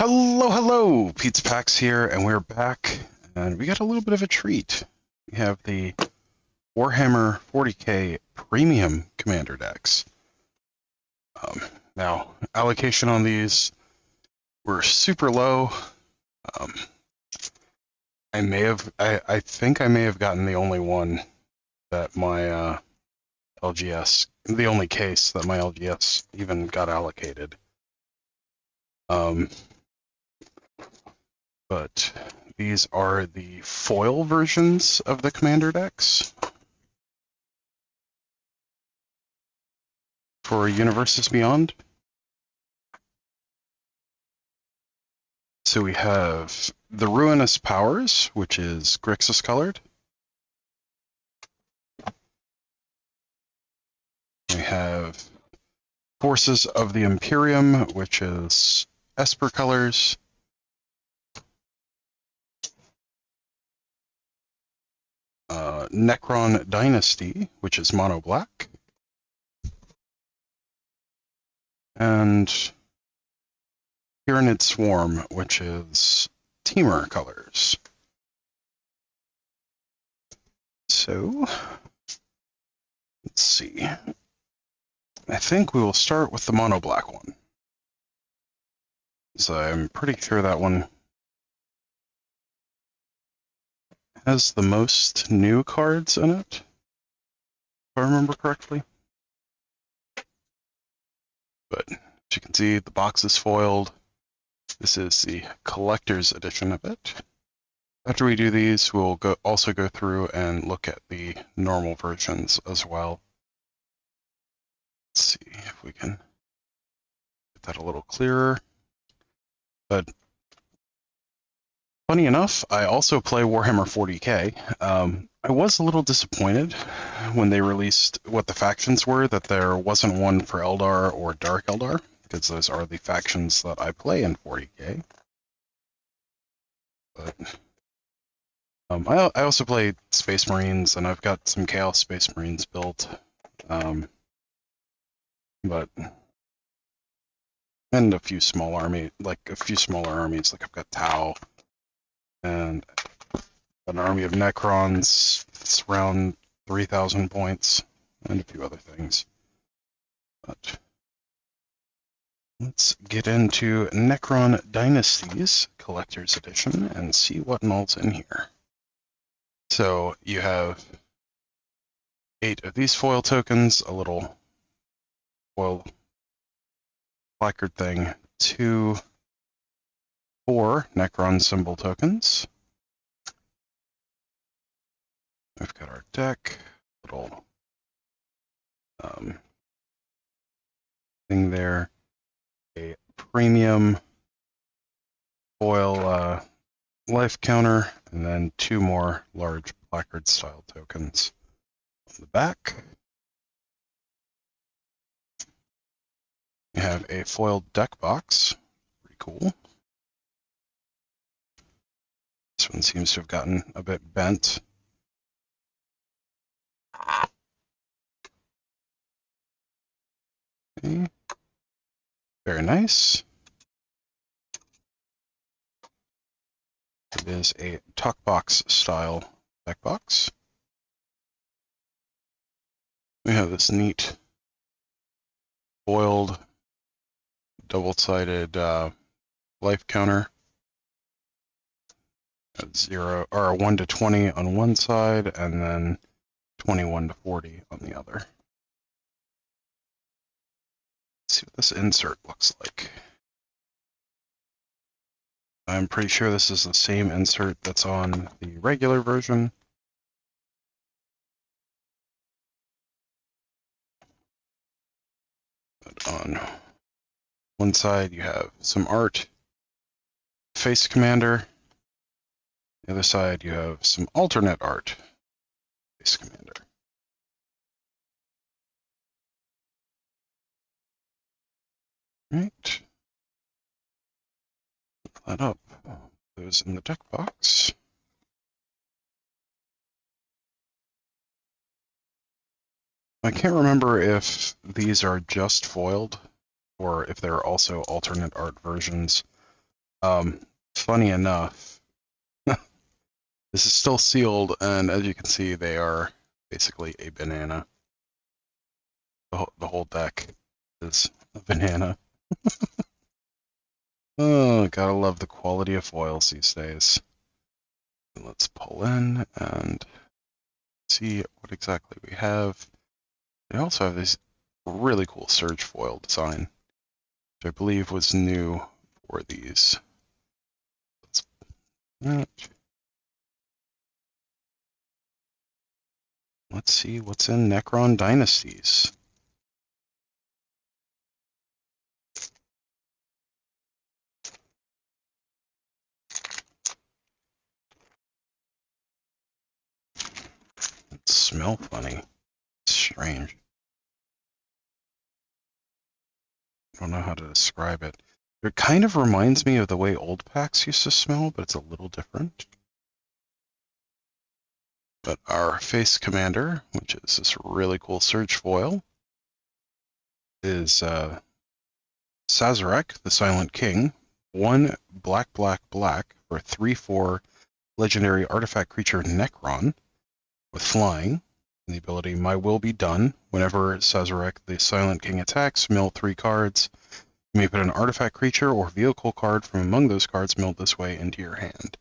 Hello, hello! Pizza Pax here, and we're back, and we got a little bit of a treat. We have the Warhammer 40k Premium Commander decks. Now, allocation on these were super low. I think I may have gotten the only one that my LGS, the only case that my LGS even got allocated. But these are the foil versions of the Commander decks for Universes Beyond. So we have the Ruinous Powers, which is Grixis colored. We have Forces of the Imperium, which is Esper colors. Necron Dynasty, which is mono black. And Pyramid Swarm, which is Teamer colors. So, let's see. I think we will start with the mono black one. So I'm pretty sure that one has the most new cards in it, if I remember correctly. But as you can see, the box is foiled. This is the Collector's Edition of it. After we do these, we'll also go through and look at the normal versions as well. Let's see if we can get that a little clearer. But funny enough, I also play Warhammer 40k. I was a little disappointed when they released what the factions were, that there wasn't one for Eldar or Dark Eldar, because those are the factions that I play in 40k. But I also play Space Marines, and I've got some Chaos Space Marines built. And a few smaller armies, like I've got Tau, and an army of Necrons. It's around 3,000 points, and a few other things. But let's get into Necron Dynasties Collectors Edition and see what all's in here. So you have 8 of these foil tokens, a little foil placard thing, 4 Necron symbol tokens. We've got our deck, little thing there, a premium foil life counter, and then 2 more large placard style tokens on the back. We have a foiled deck box, pretty cool. This one seems to have gotten a bit bent. Okay. Very nice. It is a talk box style deck box. We have this neat foiled double-sided life counter at 1 to 20 on one side, and then 21 to 40 on the other. Let's see what this insert looks like. I'm pretty sure this is the same insert that's on the regular version. But on one side you have some art, Face Commander. The other side you have some alternate art, Face Commander. Right. Put that up. Those in the deck box. I can't remember if these are just foiled or if there are also alternate art versions. Funny enough, this is still sealed, and as you can see, they are basically a banana. The whole deck is a banana. Oh, gotta love the quality of foils these days. Let's pull in and see what exactly we have. They also have this really cool surge foil design, which I believe was new for these. Let's see what's in Necron Dynasties. It smells funny. It's strange. I don't know how to describe it. It kind of reminds me of the way old packs used to smell, but it's a little different. But our face commander, which is this really cool surge foil, is Sazerac, the Silent King, 1 black, black, black for 3/4 legendary artifact creature Necron with flying. And the ability My Will Be Done. Whenever Sazerac, the Silent King attacks, mill 3 cards. You may put an artifact creature or vehicle card from among those cards milled this way into your hand.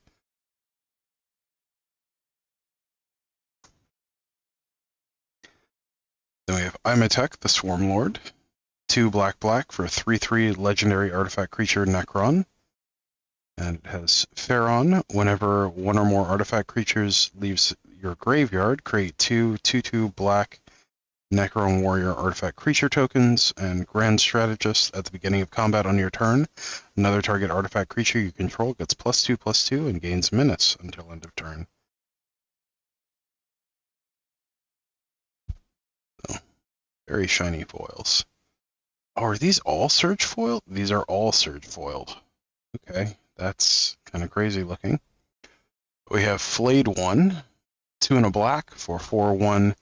Then we have Imatech, the Swarm Lord. 2 black, black for 3/3 legendary artifact creature Necron. And it has Pharaon. Whenever one or more artifact creatures leaves your graveyard, create 2 2/2 black Necron Warrior artifact creature tokens, and Grand Strategist at the beginning of combat on your turn. Another target artifact creature you control gets +2/+2 and gains menace until end of turn. So, very shiny foils. Oh, are these all surge foiled? These are all surge foiled. Okay, that's kind of crazy looking. We have Flayed 1, 2 and a black for 4/1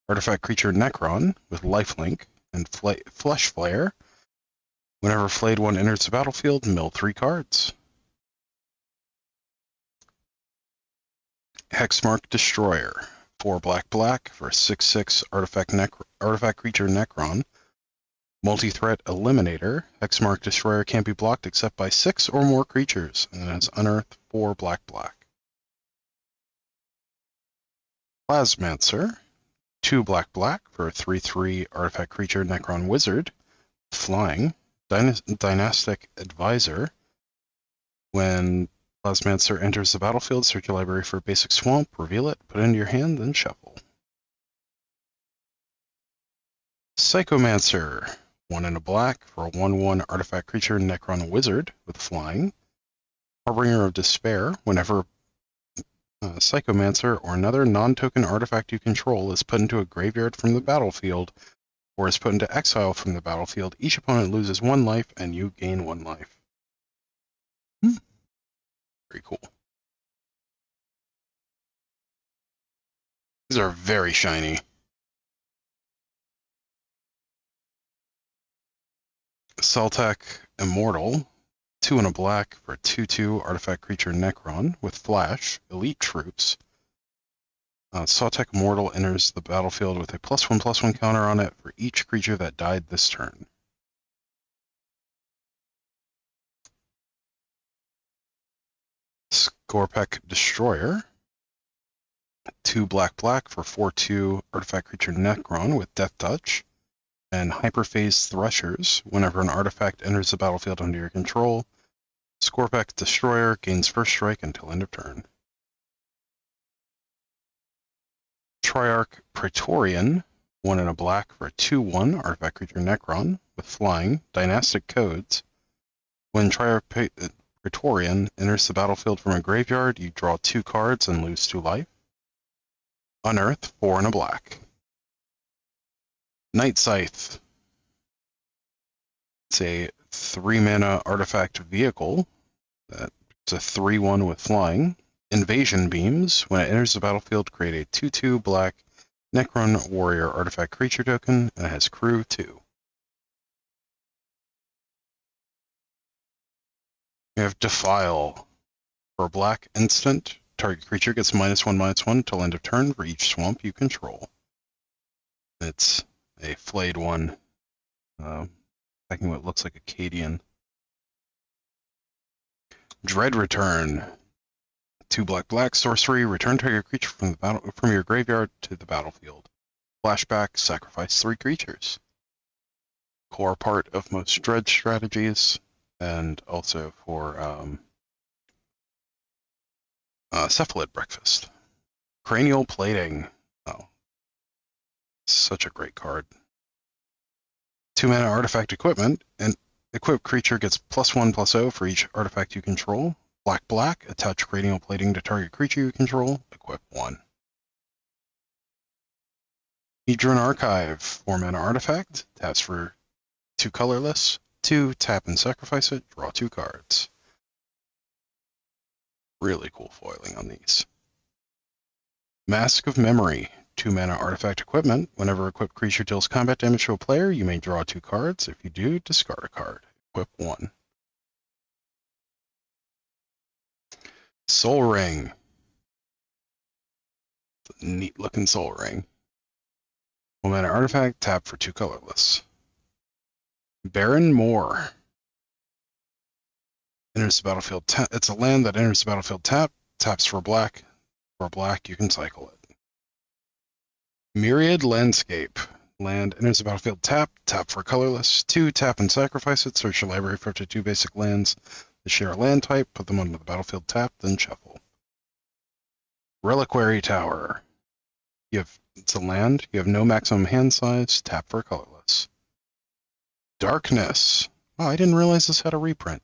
artifact creature Necron with lifelink and Flesh Flare. Whenever Flayed 1 enters the battlefield, mill 3 cards. Hexmark Destroyer, 4 black, black for 6/6 artifact creature Necron. Multi-threat Eliminator. Hexmark Destroyer can't be blocked except by 6 or more creatures, and it has Unearth 4 black, black. Plasmancer, 2 black, black for a 3/3 artifact creature Necron Wizard. Flying. Dynastic Advisor. When Plasmancer enters the battlefield, search your library for a basic swamp, reveal it, put it into your hand, then shuffle. Psychomancer, 1 and a black for a 1/1 artifact creature Necron Wizard with flying. Harbinger of Despair. Whenever Psychomancer or another non-token artifact you control is put into a graveyard from the battlefield or is put into exile from the battlefield, each opponent loses 1 life and you gain 1 life. Very cool. These are very shiny. Celtech Immortal, 2 and a black for a 2/2 artifact creature Necron with flash, elite troops. Celtech Immortal enters the battlefield with a +1/+1 counter on it for each creature that died this turn. Scorpek Destroyer, 2 black, black for 4/2 artifact creature Necron with Death Touch. And Hyperphase Threshers. Whenever an artifact enters the battlefield under your control, Scorpek Destroyer gains first strike until end of turn. Triarch Praetorian, 1 and a black for a 2/1 artifact creature Necron with flying, Dynastic Codes. When Triarch Praetorian enters the battlefield from a graveyard, you draw 2 cards and lose 2 life. Unearth, 4 and a black. Night Scythe. It's a 3-mana artifact vehicle. It's a 3/1 with flying. Invasion Beams. When it enters the battlefield, create a 2/2 black Necron Warrior artifact creature token, and it has crew 2. We have Defile. For a black instant, target creature gets -1/-1 till end of turn for each swamp you control. It's a flayed one, attacking what looks like a Cadian. Dread Return. 2 black sorcery. Return target creature from your graveyard to the battlefield. Flashback. Sacrifice 3 creatures. Core part of most Dread strategies, and also for Cephalid Breakfast. Cranial Plating. Oh, such a great card. 2 mana artifact equipment, and equipped creature gets +1/+0 for each artifact you control. Black, attach cranial plating to target creature you control, equip 1. Hedron Archive, 4 mana artifact, taps for 2 colorless, 2, tap and sacrifice it, draw 2 cards. Really cool foiling on these. Mask of Memory, 2 mana artifact equipment. Whenever equipped creature deals combat damage to a player, you may draw 2 cards. If you do, discard a card. Equip 1. Soul Ring. It's a neat looking Soul Ring. 1 mana artifact, tap for 2 colorless. Baron Moor. Enters the battlefield. It's a land that enters the battlefield taps for black. For black, you can cycle it. Myriad Landscape. Land enters the battlefield tap for colorless. 2, tap and sacrifice it. Search your library for up to 2 basic lands that share a land type. Put them onto the battlefield tap, then shuffle. Reliquary Tower. It's a land. You have no maximum hand size. Tap for colorless. Darkness. Oh, I didn't realize this had a reprint.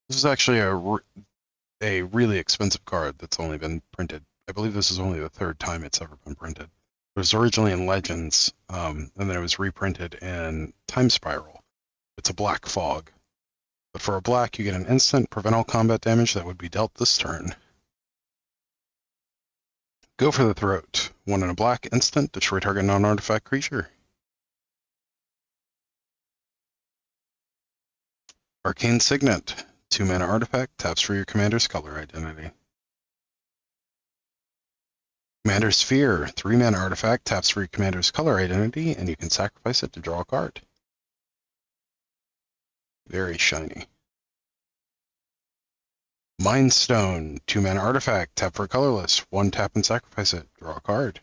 This is actually a really expensive card that's only been printed. I believe this is only the 3rd time it's ever been printed. It was originally in Legends, and then it was reprinted in Time Spiral. It's a black fog. But for a black, you get an instant, prevent all combat damage that would be dealt this turn. Go for the Throat. 1 in a black, instant, destroy target non-artifact creature. Arcane Signet. 2 mana artifact, taps for your commander's color identity. Commander's Sphere. 3 mana artifact, taps for your commander's color identity, and you can sacrifice it to draw a card. Very shiny. Mind Stone. 2 mana artifact, tap for colorless. 1, tap and sacrifice it, draw a card.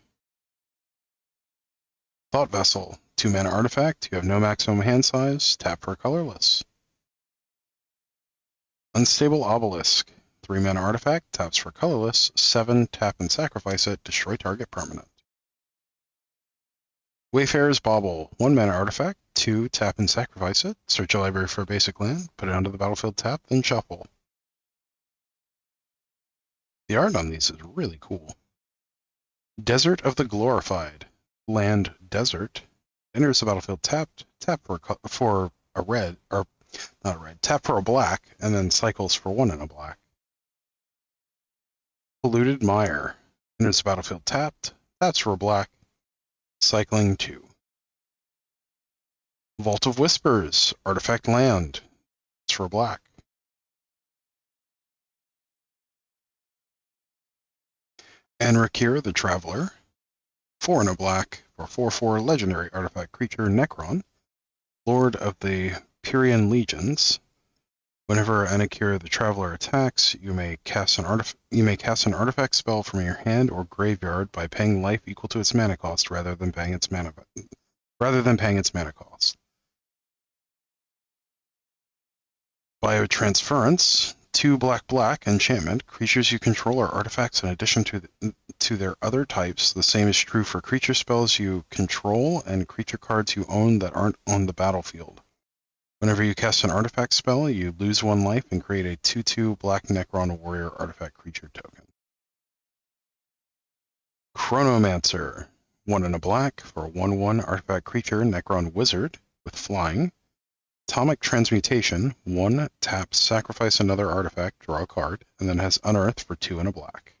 Thought Vessel. 2 mana artifact, you have no maximum hand size, tap for colorless. Unstable Obelisk. 3 mana artifact, taps for colorless. 7, tap and sacrifice it, destroy target permanent. Wayfarer's Bauble. 1 mana artifact, 2, tap and sacrifice it. Search your library for a basic land, put it onto the battlefield tap, then shuffle. The art on these is really cool. Desert of the Glorified. Land Desert. Enters the battlefield tapped. Tap for a red, or not a red, tap for a black, and then cycles for 1 in a black. Polluted Mire. Enters the battlefield tapped. Taps for a black. Cycling 2. Vault of Whispers. Artifact land. It's for black. Anrakir the Traveler. 4 in a black for 4/4 legendary artifact creature Necron. Lord of the Pyrian Legions. Whenever Anrakir the Traveler attacks, you may cast an artifact spell from your hand or graveyard by paying life equal to its mana cost rather than paying its mana cost. Biotransference. 2 black enchantment. Creatures you control are artifacts in addition to their other types. The same is true for creature spells you control and creature cards you own that aren't on the battlefield. Whenever you cast an artifact spell, you lose 1 life and create a 2/2 black Necron warrior artifact creature token. Chronomancer. 1 in a black for a 1/1 artifact creature Necron wizard with flying. Atomic Transmutation. 1, tap, sacrifice another artifact, draw a card, and then has Unearth for 2 in a black.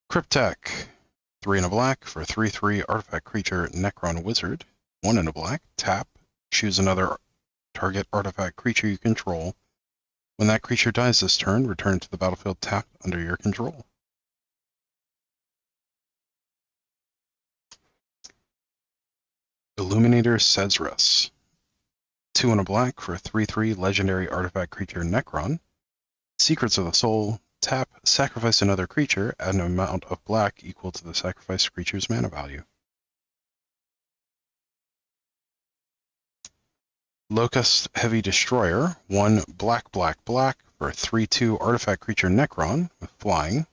Cryptek. 3 in a black for 3/3 artifact creature Necron wizard. 1 and a black, tap, choose another target artifact creature you control. When that creature dies this turn, return to the battlefield tapped under your control. Illuminator Cesarus. 2 and a black for a 3/3 legendary artifact creature Necron. Secrets of the Soul. Tap, sacrifice another creature, add an amount of black equal to the sacrificed creature's mana value. Locust Heavy Destroyer. 1 black for a 3/2 artifact creature Necron with flying.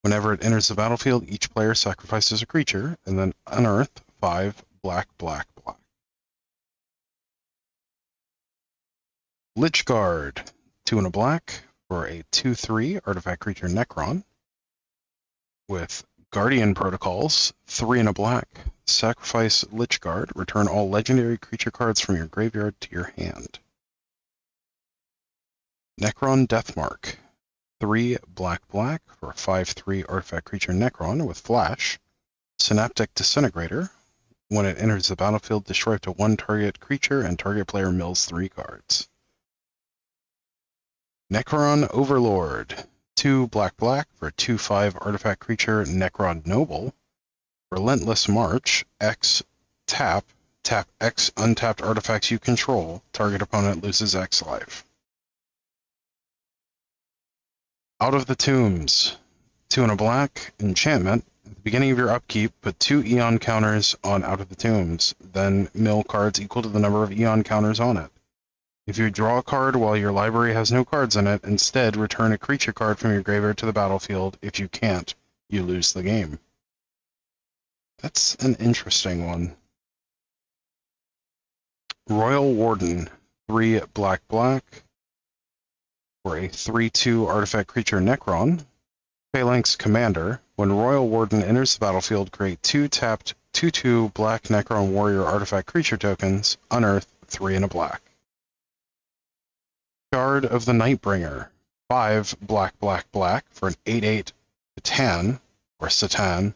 Whenever it enters the battlefield, each player sacrifices a creature, and then unearth 5 black. Lichguard. 2 and a black for a 2/3 artifact creature Necron with Guardian Protocols. 3 and a black. Sacrifice Lichguard. Return all legendary creature cards from your graveyard to your hand. Necron Deathmark. 3 black for a 5/3 artifact creature Necron with flash. Synaptic Disintegrator. When it enters the battlefield, destroy up to 1 target creature and target player mills 3 cards. Necron Overlord. 2 black for a 2/5 artifact creature Necron Noble. Relentless March. X tap X untapped artifacts you control. Target opponent loses X life. Out of the Tombs. 2 and a black enchantment. At the beginning of your upkeep, put 2 Eon counters on Out of the Tombs. Then mill cards equal to the number of Eon counters on it. If you draw a card while your library has no cards in it, instead return a creature card from your graveyard to the battlefield. If you can't, you lose the game. That's an interesting one. Royal Warden. 3 black for a 3/2 artifact creature Necron. Phalanx Commander. When Royal Warden enters the battlefield, create 2 tapped 2/2 black Necron Warrior artifact creature tokens. Unearth 3 and a black. Shard of the Nightbringer. 5 black for an 8/8 Satan or Satan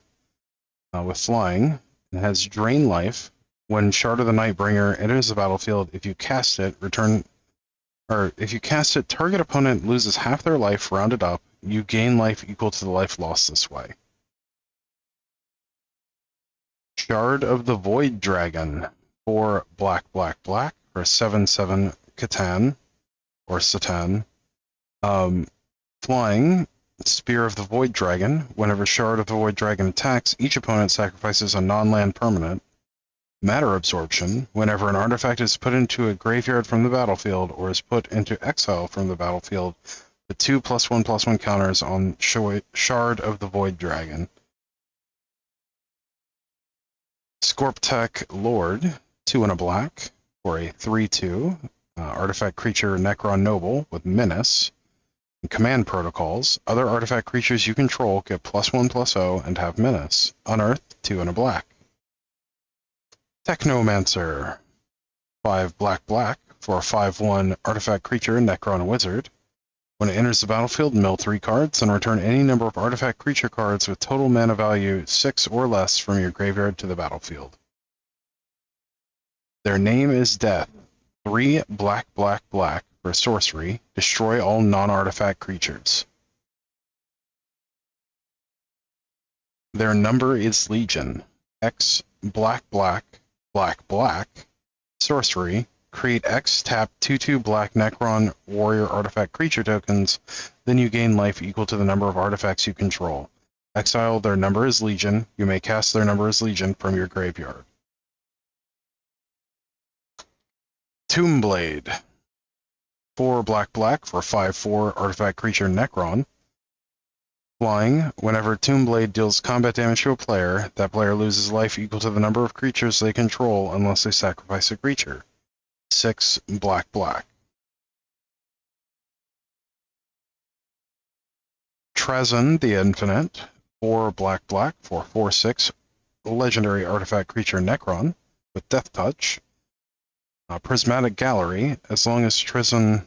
with flying. It has Drain Life. When Shard of the Nightbringer enters the battlefield, if you cast it, target opponent loses half their life rounded up. You gain life equal to the life lost this way. Shard of the Void Dragon. 4 black for a 7/7 Catan or Satan. Flying. Spear of the Void Dragon. Whenever Shard of the Void Dragon attacks, each opponent sacrifices a non-land permanent. Matter Absorption. Whenever an artifact is put into a graveyard from the battlefield or is put into exile from the battlefield, the 2 +1/+1 counters on Shard of the Void Dragon. Scorptech Lord. 2 and a black for a 3/2 artifact creature Necron Noble with Menace. And Command Protocols. Other artifact creatures you control get +1/+0 and have Menace. Unearth 2 and a black. Technomancer. 5 black for a 5/1 artifact creature Necron Wizard. When it enters the battlefield, mill 3 cards and return any number of artifact creature cards with total mana value 6 or less from your graveyard to the battlefield. Their name is Death. 3 black for a sorcery. Destroy all non-artifact creatures. Their number is Legion. X black sorcery. Create X tap 2/2 black Necron Warrior artifact creature tokens. Then you gain life equal to the number of artifacts you control. Exile their number is Legion. You may cast their number as Legion from your graveyard. Tombblade. 4 black for a 5/4 artifact creature Necron. Flying. Whenever Tombblade deals combat damage to a player, that player loses life equal to the number of creatures they control unless they sacrifice a creature. 6 black. Trazyn the Infinite. 4 black for 4/6 legendary artifact creature Necron with Death Touch. Prismatic Gallery. As long as Trazyn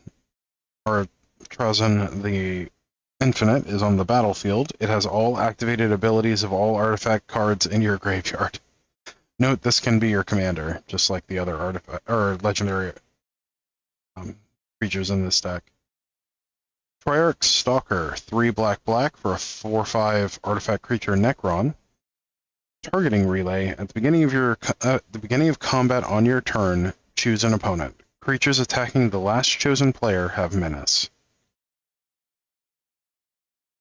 the Infinite is on the battlefield, it has all activated abilities of all artifact cards in your graveyard. Note this can be your commander, just like the other artifact or legendary creatures in this deck. Triarch Stalker, 3 black for a 4/5 artifact creature Necron. Targeting relay. At the beginning of combat on your turn, choose an opponent. Creatures attacking the last chosen player have menace.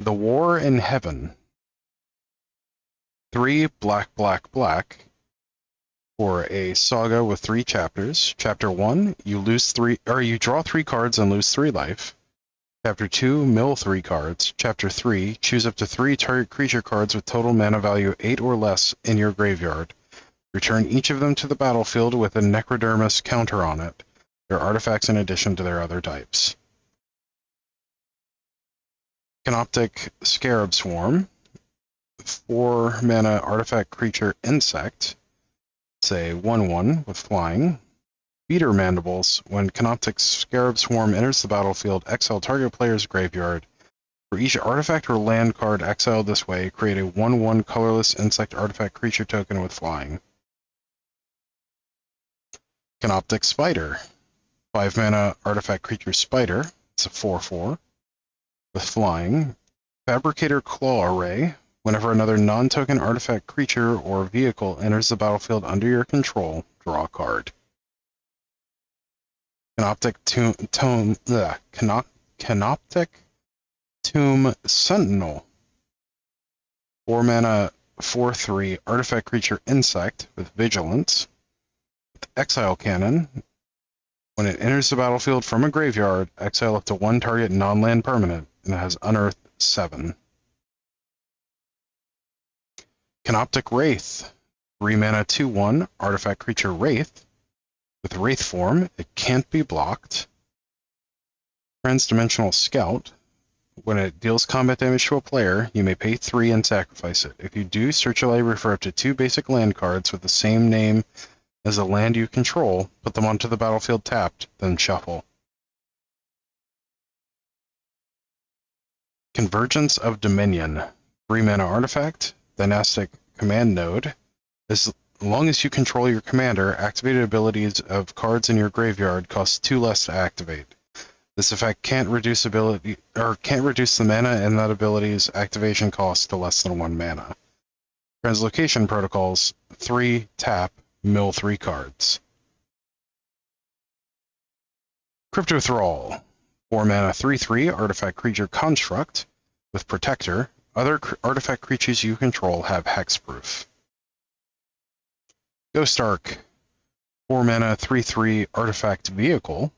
The War in Heaven. 3 black for a saga with 3 chapters. Chapter 1, you draw 3 cards and lose 3 life. Chapter 2, mill 3 cards. Chapter 3, choose up to 3 target creature cards with total mana value 8 or less in your graveyard. Return each of them to the battlefield with a Necrodermis counter on it. They're artifacts in addition to their other types. Canoptic Scarab Swarm. 4 mana artifact creature insect. It's a 1/1 with flying. Beater Mandibles. When Canoptic Scarab Swarm enters the battlefield, exile target player's graveyard. For each artifact or land card exiled this way, create a 1/1 colorless insect artifact creature token with flying. Canoptic Spider. 5 mana artifact creature Spider. It's a 4/4 with flying. Fabricator Claw Array. Whenever another non-token artifact creature or vehicle enters the battlefield under your control, draw a card. Canoptic Tomb Sentinel. 4 mana 4/3 artifact creature insect with vigilance. With exile cannon. When it enters the battlefield from a graveyard, exile up to 1 target non-land permanent, and it has unearthed 7. Canoptic Wraith. 3 mana 2/1 artifact creature Wraith. With Wraith form, it can't be blocked. Transdimensional Scout. When it deals combat damage to a player, you may pay 3 and sacrifice it. If you do, search your library for up to 2 basic land cards with the same name as a land you control, put them onto the battlefield tapped, then shuffle. Convergence of Dominion. 3 mana artifact, Dynastic Command Node. As long as you control your commander, activated abilities of cards in your graveyard cost 2 less to activate. This effect can't reduce the mana in that ability's activation cost to less than 1 mana. Translocation Protocols. 3 tap, mill 3 cards. Crypto Thrall. 4 mana 3/3 artifact creature construct with protector. Other artifact creatures you control have hexproof. Ghost Ark. 4 mana 3/3 artifact vehicle.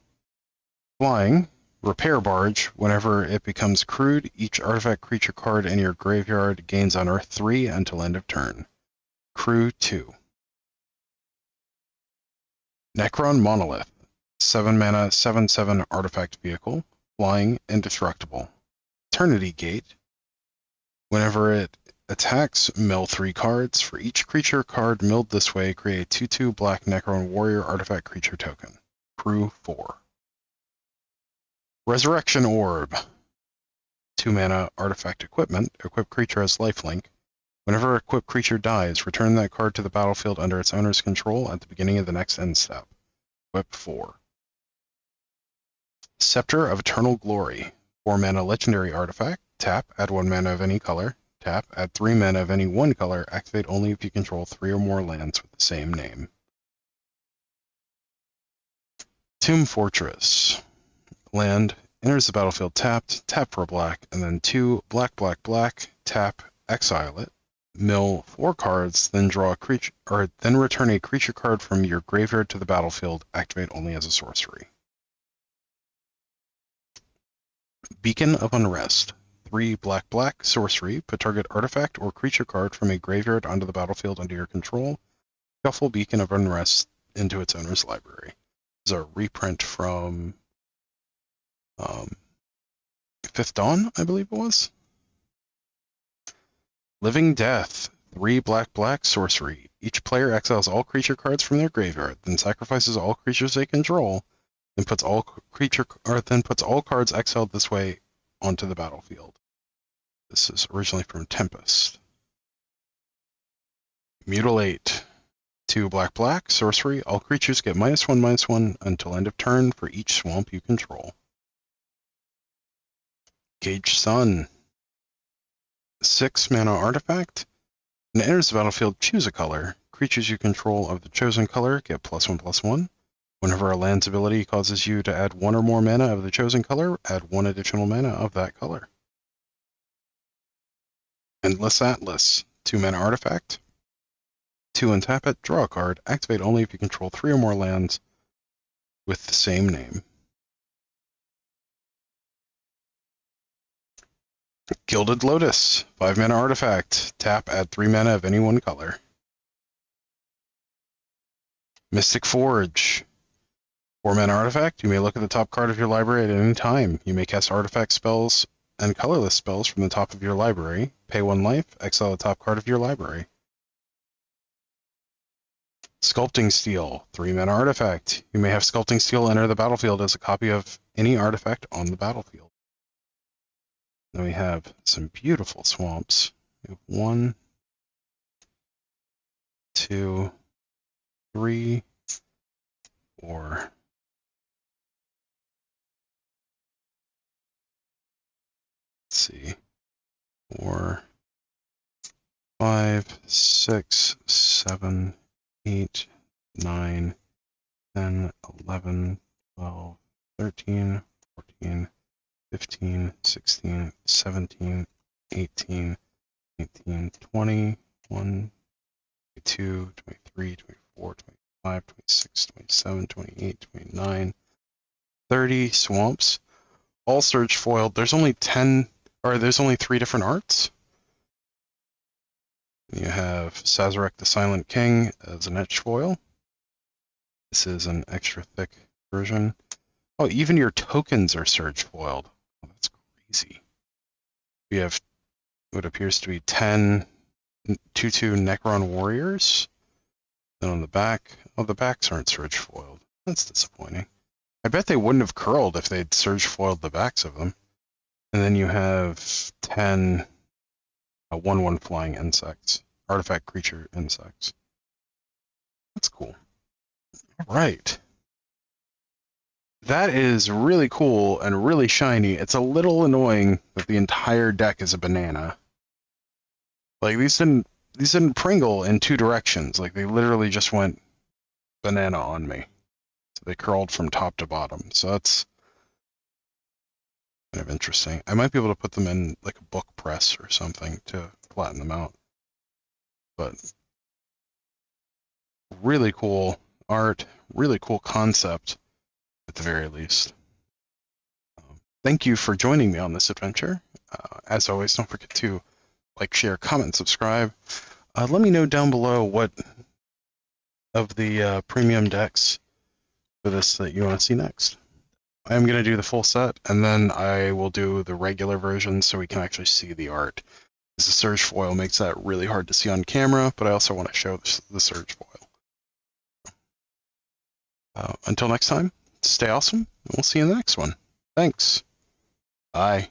Flying. Repair Barge. Whenever it becomes crewed, each artifact creature card in your graveyard gains Unearth 3 until end of turn. Crew 2. Necron Monolith. 7 mana 7/7 artifact vehicle. Flying, indestructible. Eternity Gate. Whenever it attacks, mill 3 cards. For each creature card milled this way, create a 2/2 black Necron Warrior artifact creature token. Crew 4. Resurrection Orb. 2 mana artifact equipment. Equipped creature has lifelink. Whenever an equipped creature dies, return that card to the battlefield under its owner's control at the beginning of the next end step. Equip 4. Scepter of Eternal Glory. 4 mana legendary artifact. Tap, add 1 mana of any color. Tap, add 3 mana of any one color. Activate only if you control 3 or more lands with the same name. Tomb Fortress. Land enters the battlefield tapped, tap for a black, and then 2 black, tap, exile it, mill 4 cards, then draw a creature, or then return a creature card from your graveyard to the battlefield. Activate only as a sorcery. Beacon of Unrest. 3 black sorcery. Put target artifact or creature card from a graveyard onto the battlefield under your control. Shuffle Beacon of Unrest into its owner's library. This is a reprint from 5th Dawn, I believe it was. Living Death. 3 black sorcery. Each player exiles all creature cards from their graveyard, then sacrifices all creatures they control, then puts all cards exiled this way onto the battlefield. This is originally from Tempest. Mutilate. 2 black, sorcery. All creatures get -1/-1 until end of turn for each swamp you control. Gage Sun. 6 mana artifact. When it enters the battlefield, choose a color. Creatures you control of the chosen color get +1/+1. Whenever a land's ability causes you to add 1 or more mana of the chosen color, add 1 additional mana of that color. Endless Atlas. 2 mana artifact. 2 untap it, draw a card. Activate only if you control 3 or more lands with the same name. Gilded Lotus. 5 mana artifact. Tap, add 3 mana of any one color. Mystic Forge. 4 mana artifact. You may look at the top card of your library at any time. You may cast artifact spells and colorless spells from the top of your library. Pay 1 life, exile the top card of your library. Sculpting Steel. 3 mana artifact. You may have Sculpting Steel enter the battlefield as a copy of any artifact on the battlefield. Then we have some beautiful swamps. We have 1, 2, 3, 4. Let's see. 4, 5, 6, 7, 8, 9, 10, 11, 12, 13, 14, 15, 16, 17, 18, 19, 20, 21, 22, 23, 24, 25, 26, 27, 28, 29, 30 swamps. All surge foiled. There's only 3 different arts. You have Sazerac the Silent King as an etched foil. This is an extra thick version. Oh, even your tokens are surge foiled. Oh, that's crazy. We have what appears to be 10 2/2 Necron Warriors. Then on the back, oh, the backs aren't surge foiled. That's disappointing. I bet they wouldn't have curled if they'd surge foiled the backs of them. And then you have 10 1/1 flying insects, artifact creature insects. That's cool. All right. That is really cool and really shiny. It's a little annoying that the entire deck is a banana. Like these didn't Pringle in 2 directions. Like they literally just went banana on me. So they curled from top to bottom. So that's kind of interesting. I might be able to put them in like a book press or something to flatten them out. But really cool art, really cool concept at the very least. Thank you for joining me on this adventure. As always, don't forget to like, share, comment, subscribe. Let me know down below what of the premium decks for this that you want to see next. I'm going to do the full set, and then I will do the regular version so we can actually see the art. The surge foil makes that really hard to see on camera, but I also want to show the surge foil. Until next time, stay awesome, and we'll see you in the next one. Thanks. Bye.